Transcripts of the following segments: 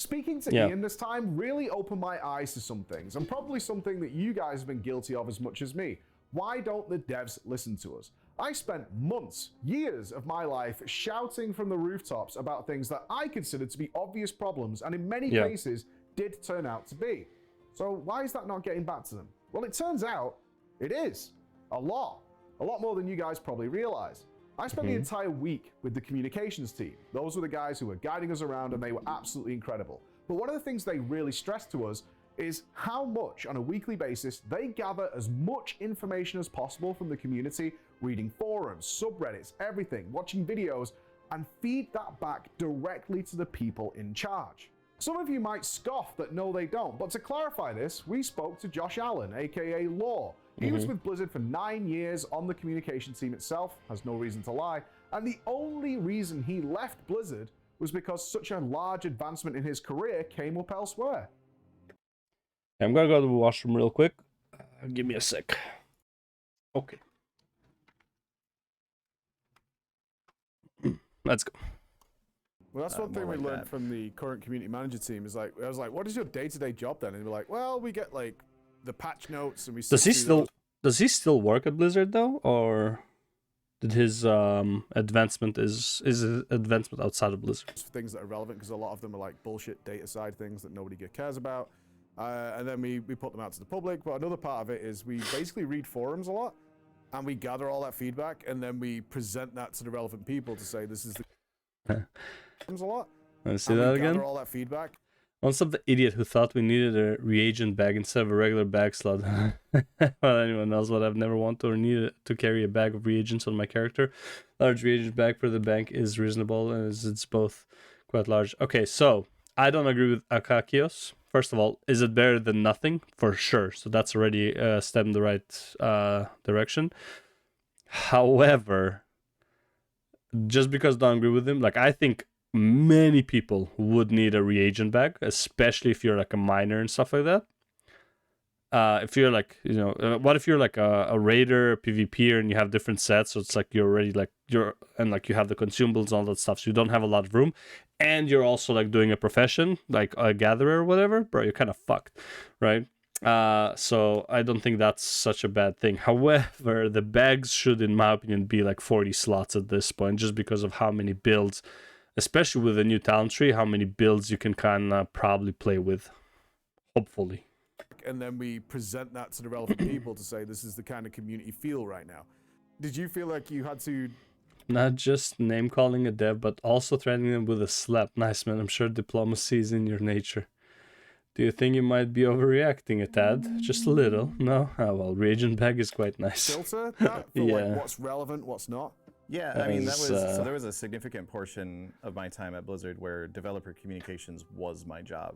Speaking to Ian this time really opened my eyes to some things, and probably something that you guys have been guilty of as much as me. Why don't the devs listen to us? I spent months, years of my life shouting from the rooftops about things that I considered to be obvious problems, and in many cases did turn out to be. So why is that not getting back to them? Well, it turns out it is. A lot more than you guys probably realize. I spent the entire week with the communications team. Those were the guys who were guiding us around, and they were absolutely incredible. But one of the things they really stressed to us is how much, on a weekly basis, they gather as much information as possible from the community, reading forums, subreddits, everything, watching videos, and feed that back directly to the people in charge. Some of you might scoff that no they don't, but to clarify this, we spoke to Josh Allen, aka Law. He was with Blizzard for 9 years on the communication team itself, has no reason to lie, and the only reason he left Blizzard was because such a large advancement in his career came up elsewhere. I'm gonna go to the washroom real quick. Give me a sec. Okay. Let's go. Well, that's one thing we learned from the current community manager team is like, I was like, what is your day-to-day job then? And we're like, well, we get like the patch notes and we does he still work at Blizzard though, or did his advancement is advancement outside of Blizzard? Things that are relevant, because a lot of them are like bullshit data side things that nobody cares about, and then we put them out to the public. But another part of it is we basically read forums a lot, and we gather all that feedback, and then we present that to the relevant people to say this is the a lot. Let's see that again. Gather all that feedback. Once of the idiot who thought we needed a reagent bag instead of a regular bag slot. Well, anyone knows what I've never wanted or needed to carry a bag of reagents on my character. Large reagent bag for the bank is reasonable, as it's both quite large. Okay, so I don't agree with Akakios. First of all, is it better than nothing? For sure. So that's already a step in the right direction. However, just because I don't agree with him, like I think many people would need a reagent bag, especially if you're like a miner and stuff like that. If you're like, what if you're like a raider, a PvPer, and you have different sets, so it's like you're already like you have the consumables and all that stuff, so you don't have a lot of room, and you're also like doing a profession like a gatherer or whatever, bro, you're kind of fucked, right? So I don't think that's such a bad thing. However, the bags should, in my opinion, be like 40 slots at this point, just because of how many builds, especially with a new talent tree, how many builds you can kind of probably play with, hopefully. And then we present that to the relevant people to say this is the kind of community feel right now. Did you feel like you had to... Not just name calling a dev, but also threatening them with a slap? Nice, man. I'm sure diplomacy is in your nature. Do you think you might be overreacting a tad? Just a little? No? Oh, well, reagent bag is quite nice. Filter that for like what's relevant, what's not? Yeah, I mean, that was so there was a significant portion of my time at Blizzard where developer communications was my job.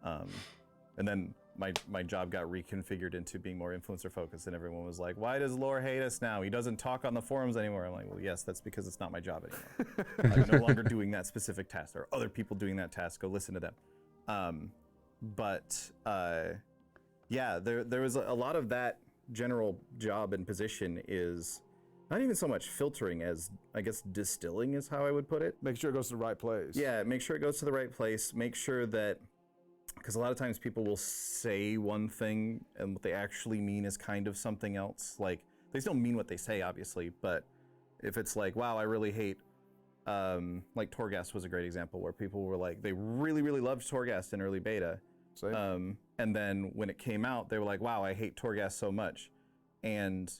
And then my job got reconfigured into being more influencer focused, and everyone was like, why does Lore hate us now? He doesn't talk on the forums anymore. I'm like, well, yes, that's because it's not my job anymore. I'm no longer doing that specific task. There are other people doing that task. Go listen to them. Yeah, there was a lot of that general job and position is not even so much filtering as, I guess, distilling is how I would put it. Make sure it goes to the right place. Yeah, make sure it goes to the right place. Make sure that, because a lot of times people will say one thing and what they actually mean is kind of something else. Like, they still mean what they say, obviously, but if it's like, wow, I really hate, like Torghast was a great example where people were like, they really, really loved Torghast in early beta. And then when it came out, they were like, wow, I hate Torghast so much. And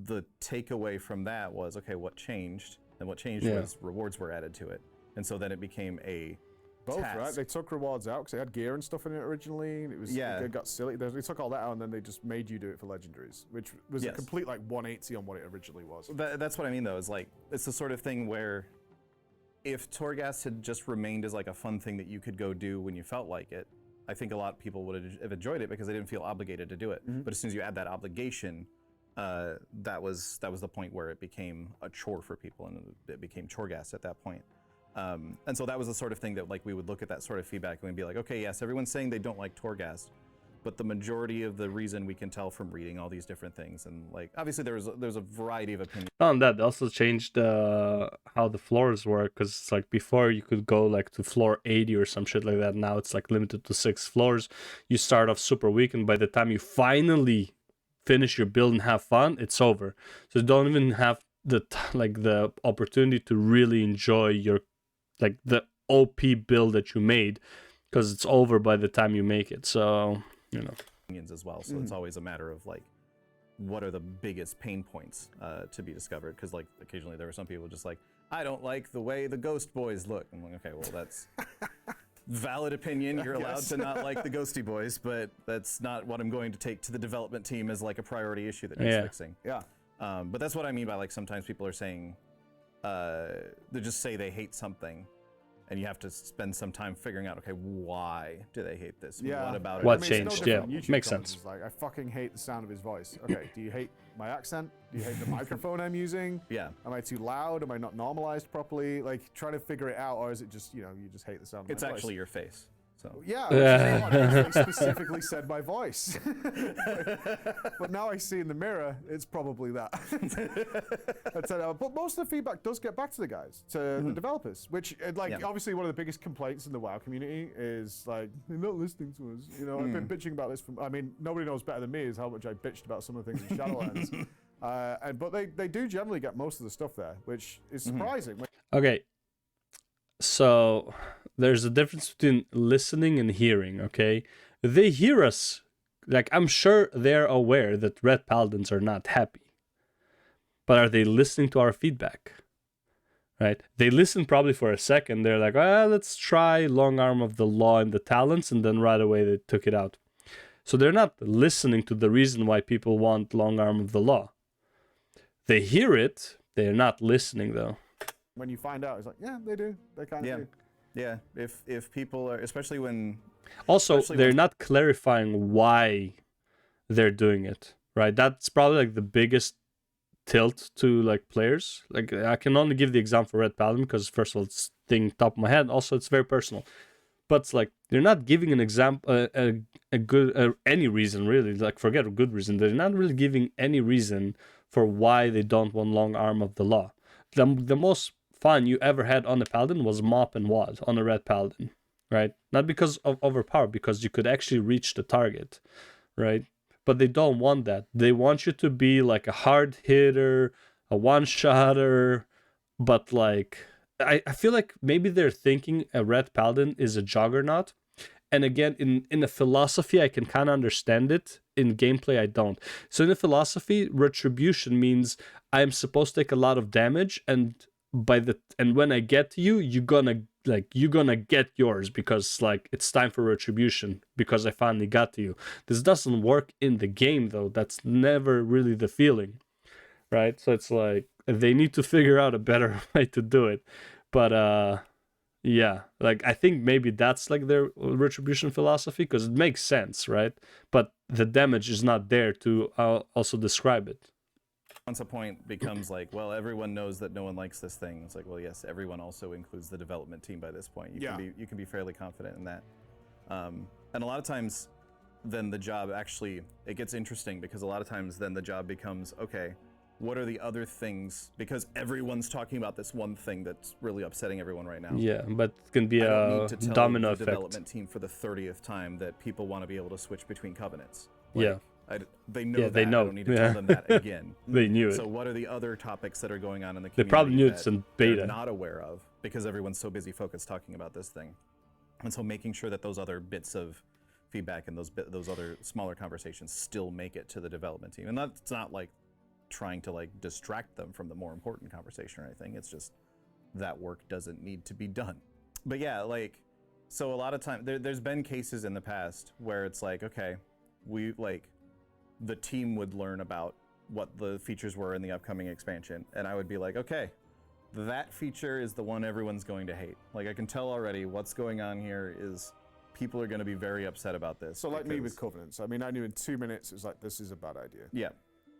the takeaway from that was, okay, what changed? And what changed was rewards were added to it. And so then it became a both, task. right? They took rewards out because they had gear and stuff in it originally. It was, it got silly. They took all that out and then they just made you do it for legendaries, which was a complete like 180 on what it originally was. That's what I mean though, is like, it's the sort of thing where if Torghast had just remained as like a fun thing that you could go do when you felt like it, I think a lot of people would have enjoyed it because they didn't feel obligated to do it. But as soon as you add that obligation, that was the point where it became a chore for people, and it became Torghast at that point. And so that was the sort of thing that like we would look at that sort of feedback and we'd be like, okay, yes, everyone's saying they don't like Torghast, but the majority of the reason we can tell from reading all these different things, and like obviously there's a variety of opinions. Not on that, they also changed how the floors work, because it's like before you could go like to floor 80 or some shit like that. Now it's like limited to 6 floors. You start off super weak, and by the time you finally finish your build and have fun, it's over. So you don't even have the opportunity to really enjoy your like the OP build that you made, because it's over by the time you make it. So Opinions as well, so it's always a matter of like what are the biggest pain points to be discovered, because like occasionally there are some people just like, I don't like the way the Ghost Boys look. I'm like, okay, well that's valid opinion, you're allowed to not like the Ghosty Boys, but that's not what I'm going to take to the development team as like a priority issue that needs fixing. Yeah. But that's what I mean by like sometimes people are saying they just say they hate something, and you have to spend some time figuring out, okay, why do they hate this? Yeah. What about What it? it's changed? different. Yeah, YouTube makes comments sense. is like, I fucking hate the sound of his voice. Okay, do you hate my accent? Do you hate the microphone I'm using? Yeah. Am I too loud? Am I not normalized properly? Like, try to figure it out, or is it just, you just hate the sound of It's my voice? actually your face. So Yeah, which is odd, because they specifically said my voice. But now I see in the mirror, it's probably that. But most of the feedback does get back to the guys, to the developers, which, obviously one of the biggest complaints in the WoW community is, like, they're not listening to us. I've been bitching about this nobody knows better than me is how much I bitched about some of the things in Shadowlands. But they do generally get most of the stuff there, which is surprising. Okay, so there's a difference between listening and hearing, okay? They hear us. Like, I'm sure they're aware that Red Paladins are not happy. But are they listening to our feedback? Right? They listen probably for a second. They're like, let's try Long Arm of the Law and the Talents, and then right away they took it out. So they're not listening to the reason why people want Long Arm of the Law. They hear it. They're not listening, though. When you find out, it's like, yeah, they do. They kind of do. Yeah, if people are, especially when... Also, they're not clarifying why they're doing it, right? That's probably like the biggest tilt to like players. Like, I can only give the example for Red Paladin because first of all, it's thing top of my head. Also, it's very personal. But it's like they're not giving an example, a good any reason really. Like, forget a good reason. They're not really giving any reason for why they don't want Long Arm of the Law. The most fun you ever had on a Paladin was Mop and Wad on a Red Paladin, right? Not because of overpower, because you could actually reach the target, right? But they don't want that. They want you to be like a hard hitter, a one-shotter, but like, I feel like maybe they're thinking a Red Paladin is a juggernaut. And again, in the philosophy, I can kind of understand it. In gameplay, I don't. So in the philosophy, retribution means I'm supposed to take a lot of damage, and when I get to you, you're gonna get yours, because like it's time for retribution because I finally got to you. This doesn't work in the game though. That's never really the feeling, right? So it's like they need to figure out a better way to do it. But yeah, like I think maybe that's like their retribution philosophy, because it makes sense, right? But the damage is not there to also describe it. Once a point becomes like, well, everyone knows that no one likes this thing. It's like, well, yes, everyone also includes the development team by this point. You can be fairly confident in that. And a lot of times, then the job actually, it gets interesting, because a lot of times then the job becomes, okay, what are the other things? Because everyone's talking about this one thing that's really upsetting everyone right now. Yeah, but it can be I don't a need to tell domino the effect. development team for the 30th time that people want to be able to switch between covenants. Yeah. They know that. they know. I don't need to tell them that again. They knew it. So what are the other topics that are going on in the They community probably knew that it's in they're beta. not aware of, because everyone's so busy focused talking about this thing? And so making sure that those other bits of feedback and those other smaller conversations still make it to the development team. And that's not like trying to like distract them from the more important conversation or anything. It's just that work doesn't need to be done. But yeah, like, so a lot of time there's been cases in the past where it's like, okay, we like, the team would learn about what the features were in the upcoming expansion, and I would be like, okay, that feature is the one everyone's going to hate. Like, I can tell already what's going on here is people are going to be very upset about this. So like me with Covenants. I mean, I knew in 2 minutes it was like, this is a bad idea.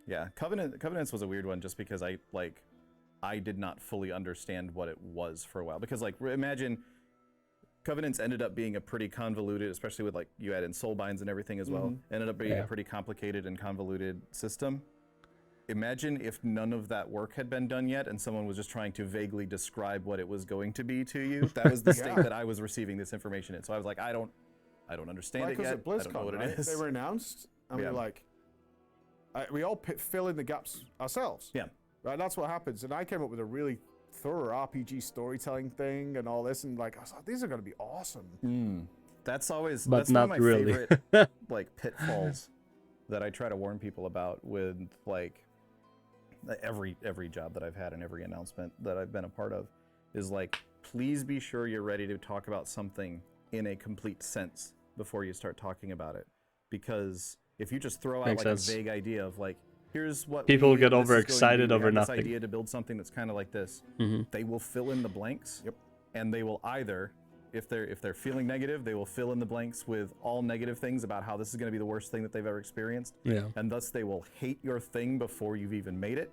Yeah. Covenants was a weird one, just because I did not fully understand what it was for a while. Because like, imagine Covenants ended up being a pretty convoluted, especially with like you add in soulbinds and everything as well. Ended up being a pretty complicated and convoluted system. Imagine if none of that work had been done yet and someone was just trying to vaguely describe what it was going to be to you. That was the state that I was receiving this information in. So I was like, I don't understand it yet. At BlizzCon, I don't know what right? it is. They were announced, and we were like, we all fill in the gaps ourselves. Yeah. Right, that's what happens. And I came up with a really thorough RPG storytelling thing and all this, and like, I was like, these are going to be awesome. That's always But that's not one of my really. favorite like pitfalls that I try to warn people about with like every job that I've had and every announcement that I've been a part of is like, please be sure you're ready to talk about something in a complete sense before you start talking about it. Because if you just throw out Makes like sense. a vague idea of like, here's what People we- get this is going to overexcited be, we over have this nothing. idea to build something that's kind of like this. They will fill in the blanks. Yep. And they will either, if they're feeling negative, they will fill in the blanks with all negative things about how this is going to be the worst thing that they've ever experienced. Yeah. And thus they will hate your thing before you've even made it,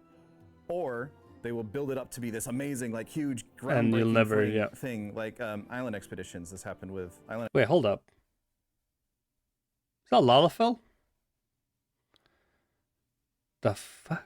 or they will build it up to be this amazing, like huge, groundbreaking And you'll never- thing. Like Island Expeditions. This happened with Island Wait, hold up. Is that Lalafell? The fuck?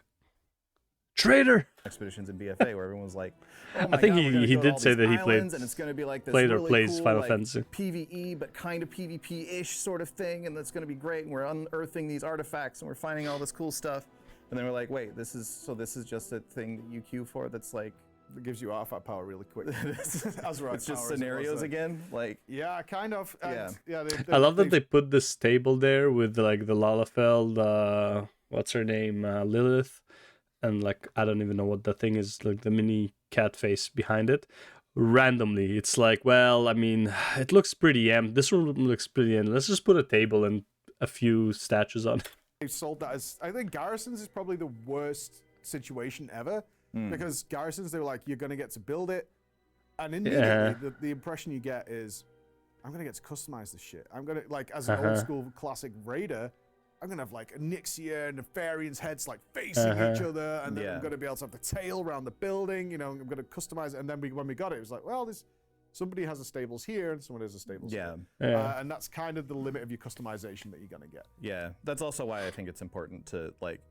Traitor! Expeditions in BFA, where everyone was like, "Oh my I think God, we're gonna he go to did all say these that he played- islands, and it's going to be like this played or really plays cool, Final like, Fantasy. PvE, but kind of PvP-ish sort of thing, and that's going to be great. And we're unearthing these artifacts, and we're finding all this cool stuff." And then we're like, "Wait, this is just a thing that you queue for? That's like, It gives you artifact power really quick. As it's just scenarios again? Like, Yeah, kind of. And, yeah. I love that they put this table there with like the Lalafell, what's her name, Lilith, and like I don't even know what the thing is, like the mini cat face behind it. Randomly, it's like, well, I mean, it looks pretty empty. This room looks pretty empty. Let's just put a table and a few statues on it. They've sold that as, I think Garrisons is probably the worst situation ever, because Garrisons, they were like, you're going to get to build it, and immediately the impression you get is, I'm going to get to customize this shit. I'm going to, like, as an old school classic raider, I'm going to have like Onyxia and Nefarian's heads like facing each other, and then I'm going to be able to have the tail around the building, you know, I'm going to customize it. And then when we got it was like, well, somebody has a stables here and someone has a stables here. And that's kind of the limit of your customization that you're going to get. yeah, that's also why I think it's important to like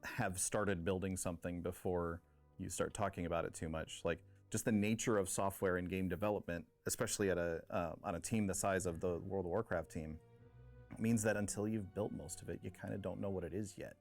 have started building something before you start talking about it too much. Like just the nature of software and game development, especially at on a team the size of the World of Warcraft team, means that until you've built most of it, you kind of don't know what it is yet.